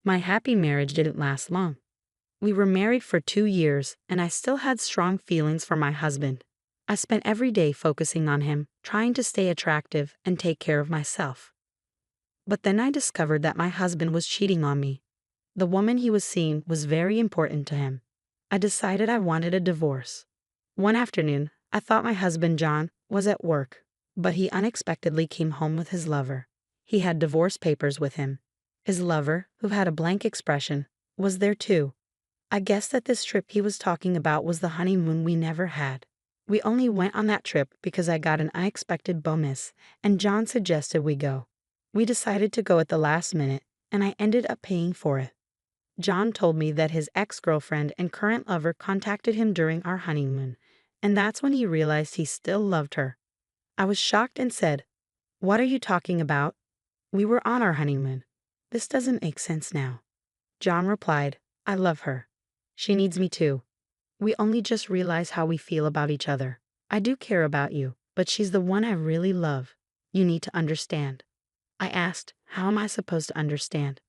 My happy marriage didn't last long. We were married for 2 years, and I still had strong feelings for my husband. I spent every day focusing on him, trying to stay attractive and take care of myself. But then I discovered that my husband was cheating on me. The woman he was seeing was very important to him. I decided I wanted a divorce. One afternoon, I thought my husband John was at work, but he unexpectedly came home with his lover. He had divorce papers with him. His lover, who had a blank expression, was there too. I guessed that this trip he was talking about was the honeymoon we never had. We only went on that trip because I got an unexpected bonus, and John suggested we go. We decided to go at the last minute, and I ended up paying for it. John told me that his ex-girlfriend and current lover contacted him during our honeymoon, and that's when he realized he still loved her. I was shocked and said, "What are you talking about? We were on our honeymoon. This doesn't make sense now." John replied, "I love her. She needs me too. We only just realized how we feel about each other. I do care about you, but she's the one I really love. You need to understand." I asked, "How am I supposed to understand?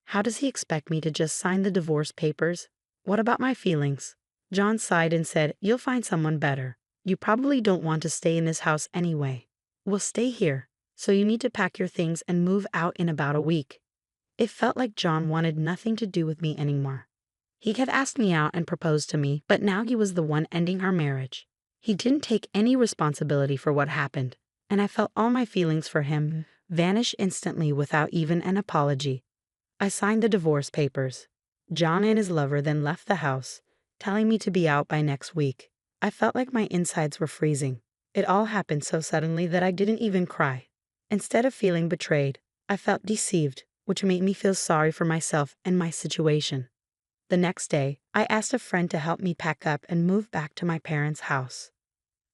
How does he expect me to just sign the divorce papers? What about my feelings?" John sighed and said, "You'll find someone better. You probably don't want to stay in this house anyway. We'll stay here, so you need to pack your things and move out in about a week." It felt like John wanted nothing to do with me anymore. He had asked me out and proposed to me, but now he was the one ending our marriage. He didn't take any responsibility for what happened, and I felt all my feelings for him vanish instantly without even an apology. I signed the divorce papers. John and his lover then left the house, telling me to be out by next week. I felt like my insides were freezing. It all happened so suddenly that I didn't even cry. Instead of feeling betrayed, I felt deceived, which made me feel sorry for myself and my situation. The next day, I asked a friend to help me pack up and move back to my parents' house.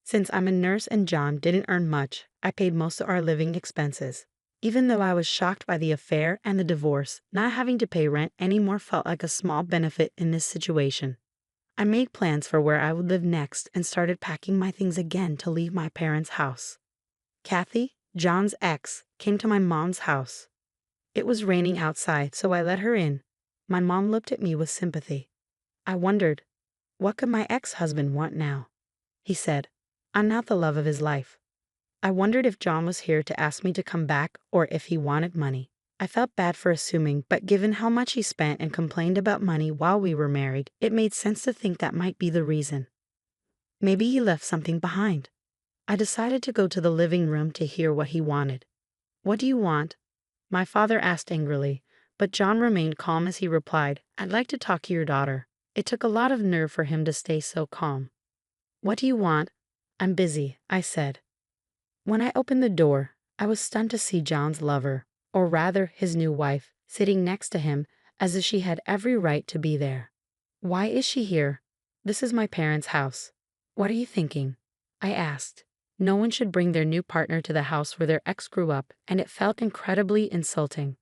Since I'm a nurse and John didn't earn much, I paid most of our living expenses. Even though I was shocked by the affair and the divorce, not having to pay rent anymore felt like a small benefit in this situation. I made plans for where I would live next and started packing my things again to leave my parents' house. Kathy, John's ex, came to my mom's house. It was raining outside, so I let her in. My mom looked at me with sympathy. I wondered, what could my ex-husband want now? He said, "I'm not the love of his life." I wondered if John was here to ask me to come back or if he wanted money. I felt bad for assuming, but given how much he spent and complained about money while we were married, it made sense to think that might be the reason. Maybe he left something behind. I decided to go to the living room to hear what he wanted. "What do you want?" my father asked angrily, but John remained calm as he replied, "I'd like to talk to your daughter." It took a lot of nerve for him to stay so calm. "What do you want?" "I'm busy," I said. When I opened the door, I was stunned to see John's lover, or rather his new wife, sitting next to him as if she had every right to be there. "Why is she here? This is my parents' house. What are you thinking?" I asked. No one should bring their new partner to the house where their ex grew up, and it felt incredibly insulting.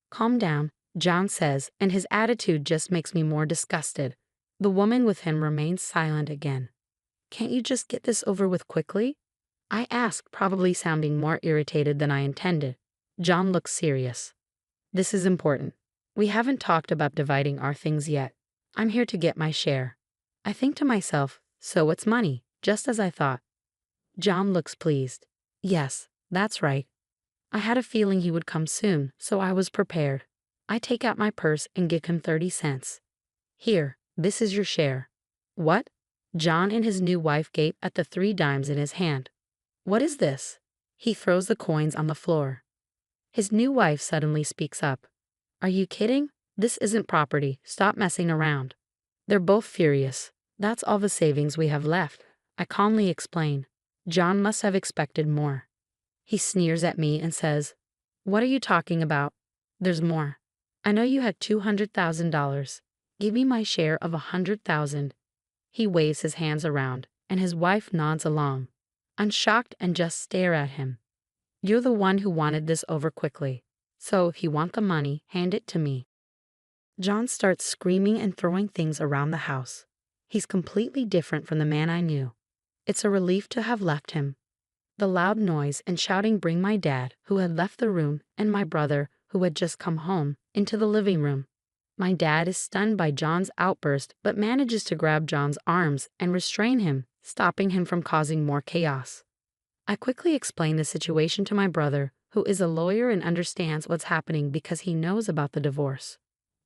"Calm down," John says, and his attitude just makes me more disgusted. The woman with him remains silent again. "Can't you just get this over with quickly?" I ask, probably sounding more irritated than I intended. John looks serious. "This is important. We haven't talked about dividing our things yet. I'm here to get my share." I think to myself, so it's money, just as I thought. John looks pleased. "Yes, that's right. I had a feeling he would come soon, so I was prepared." I take out my purse and give him 30 cents. "Here, this is your share." "What?" John and his new wife gape at the 3 dimes in his hand. "What is this?" He throws the coins on the floor. His new wife suddenly speaks up. "Are you kidding? This isn't property. Stop messing around." They're both furious. "That's all the savings we have left," I calmly explain. John must have expected more. He sneers at me and says, "What are you talking about? There's more. I know you had $200,000. Give me my share of $100,000. He waves his hands around, and his wife nods along. I'm shocked and just stare at him. "You're the one who wanted this over quickly. So if you want the money, hand it to me." John starts screaming and throwing things around the house. He's completely different from the man I knew. It's a relief to have left him. The loud noise and shouting bring my dad, who had left the room, and my brother, who had just come home, into the living room. My dad is stunned by John's outburst but manages to grab John's arms and restrain him, stopping him from causing more chaos. I quickly explain the situation to my brother, who is a lawyer and understands what's happening because he knows about the divorce.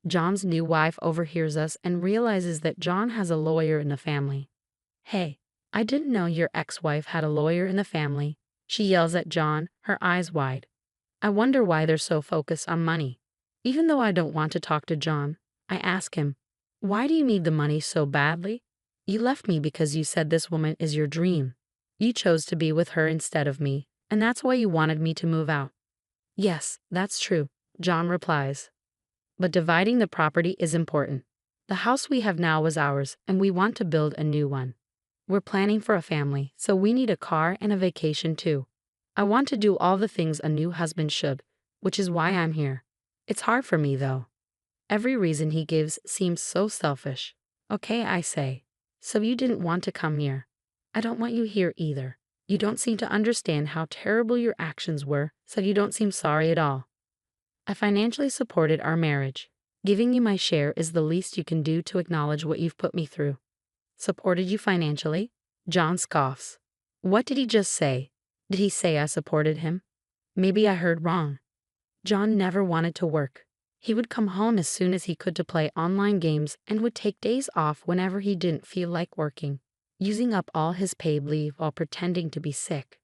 John's new wife overhears us and realizes that John has a lawyer in the family. "Hey, I didn't know your ex-wife had a lawyer in the family," she yells at John, her eyes wide. I wonder why they're so focused on money. Even though I don't want to talk to John, I ask him, "Why do you need the money so badly? You left me because you said this woman is your dream. You chose to be with her instead of me, and that's why you wanted me to move out." "Yes, that's true," John replies. "But dividing the property is important. The house we have now was ours, and we want to build a new one. We're planning for a family, so we need a car and a vacation too. I want to do all the things a new husband should, which is why I'm here. It's hard for me though." Every reason he gives seems so selfish. "Okay," I say. "So you didn't want to come here. I don't want you here either. You don't seem to understand how terrible your actions were, so you don't seem sorry at all. I financially supported our marriage. Giving you my share is the least you can do to acknowledge what you've put me through." "Supported you financially?" John scoffs. What did he just say? Did he say I supported him? Maybe I heard wrong. John never wanted to work. He would come home as soon as he could to play online games and would take days off whenever he didn't feel like working, using up all his paid leave while pretending to be sick.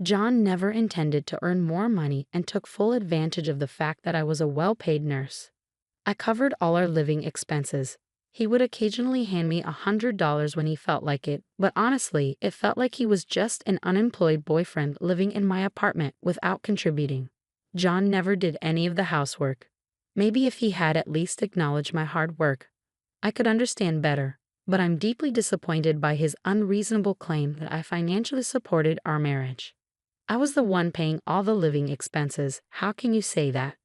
John never intended to earn more money and took full advantage of the fact that I was a well-paid nurse. I covered all our living expenses. He would occasionally hand me $100 when he felt like it, but honestly, it felt like he was just an unemployed boyfriend living in my apartment without contributing. John never did any of the housework. Maybe if he had at least acknowledged my hard work, I could understand better, but I'm deeply disappointed by his unreasonable claim that I financially supported our marriage. I was the one paying all the living expenses. How can you say that?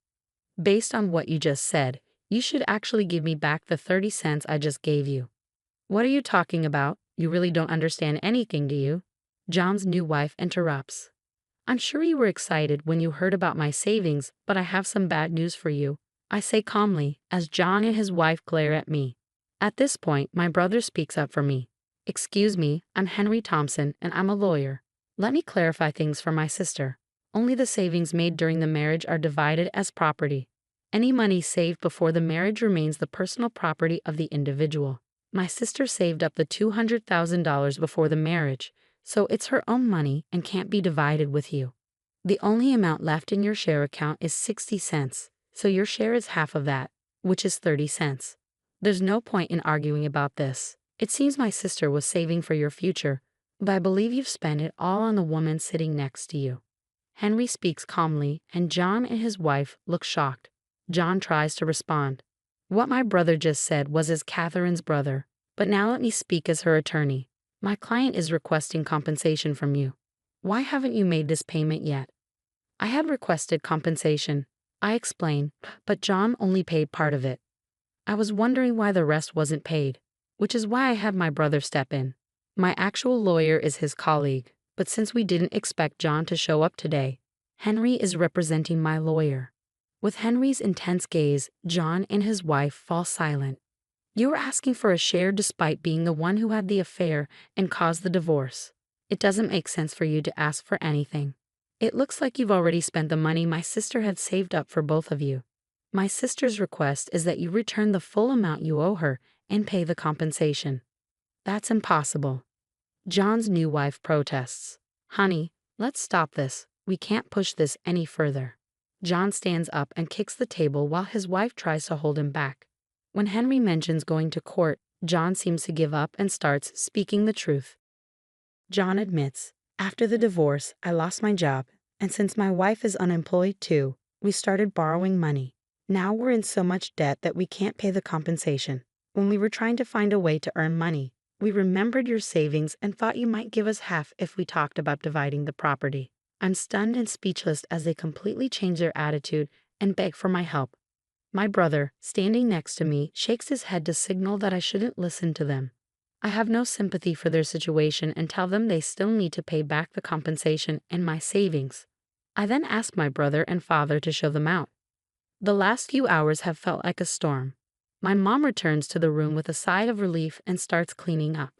Based on what you just said, you should actually give me back the 30 cents I just gave you. What are you talking about? You really don't understand anything, do you? John's new wife interrupts. I'm sure you were excited when you heard about my savings, but I have some bad news for you, I say calmly, as John and his wife glare at me. At this point, my brother speaks up for me. Excuse me, I'm Henry Thompson, and I'm a lawyer. Let me clarify things for my sister. Only the savings made during the marriage are divided as property. Any money saved before the marriage remains the personal property of the individual. My sister saved up the $200,000 before the marriage, so it's her own money and can't be divided with you. The only amount left in your share account is 60 cents, so your share is half of that, which is 30 cents. There's no point in arguing about this. It seems my sister was saving for your future, but I believe you've spent it all on the woman sitting next to you. Henry speaks calmly, and John and his wife look shocked. John tries to respond. What my brother just said was as Catherine's brother, but now let me speak as her attorney. My client is requesting compensation from you. Why haven't you made this payment yet? I had requested compensation, I explain, but John only paid part of it. I was wondering why the rest wasn't paid, which is why I had my brother step in. My actual lawyer is his colleague, but since we didn't expect John to show up today, Henry is representing my lawyer. With Henry's intense gaze, John and his wife fall silent. You were asking for a share despite being the one who had the affair and caused the divorce. It doesn't make sense for you to ask for anything. It looks like you've already spent the money my sister had saved up for both of you. My sister's request is that you return the full amount you owe her and pay the compensation. That's impossible. John's new wife protests. Honey, let's stop this. We can't push this any further. John stands up and kicks the table while his wife tries to hold him back. When Henry mentions going to court, John seems to give up and starts speaking the truth. John admits, after the divorce, I lost my job, and since my wife is unemployed too, we started borrowing money. Now we're in so much debt that we can't pay the compensation. When we were trying to find a way to earn money, we remembered your savings and thought you might give us half if we talked about dividing the property. I'm stunned and speechless as they completely change their attitude and beg for my help. My brother, standing next to me, shakes his head to signal that I shouldn't listen to them. I have no sympathy for their situation and tell them they still need to pay back the compensation and my savings. I then ask my brother and father to show them out. The last few hours have felt like a storm. My mom returns to the room with a sigh of relief and starts cleaning up.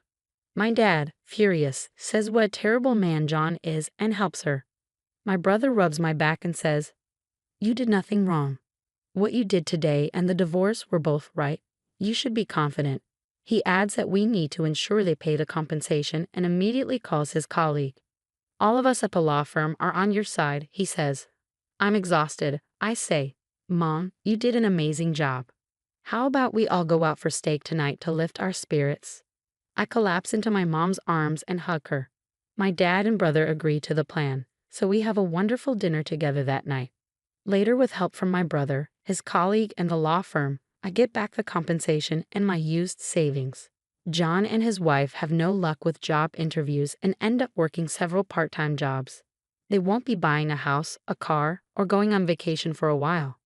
My dad, furious, says what a terrible man John is and helps her. My brother rubs my back and says, "You did nothing wrong. What you did today and the divorce were both right. You should be confident." He adds that we need to ensure they pay the compensation and immediately calls his colleague. "All of us at the law firm are on your side," he says. I'm exhausted. I say, "Mom, you did an amazing job. How about we all go out for steak tonight to lift our spirits?" I collapse into my mom's arms and hug her. My dad and brother agree to the plan, so we have a wonderful dinner together that night. Later, with help from my brother, his colleague, and the law firm, I get back the compensation and my used savings. John and his wife have no luck with job interviews and end up working several part-time jobs. They won't be buying a house, a car, or going on vacation for a while.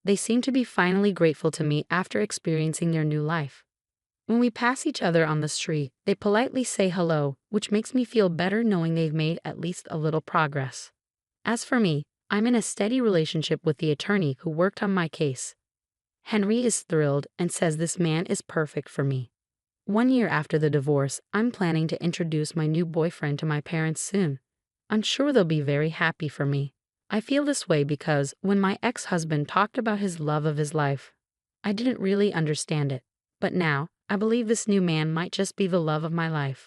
They seem to be finally grateful to me after experiencing their new life. When we pass each other on the street, they politely say hello, which makes me feel better knowing they've made at least a little progress. As for me, I'm in a steady relationship with the attorney who worked on my case. Henry is thrilled and says this man is perfect for me. 1 year after the divorce, I'm planning to introduce my new boyfriend to my parents soon. I'm sure they'll be very happy for me. I feel this way because when my ex-husband talked about his love of his life, I didn't really understand it. But now, I believe this new man might just be the love of my life.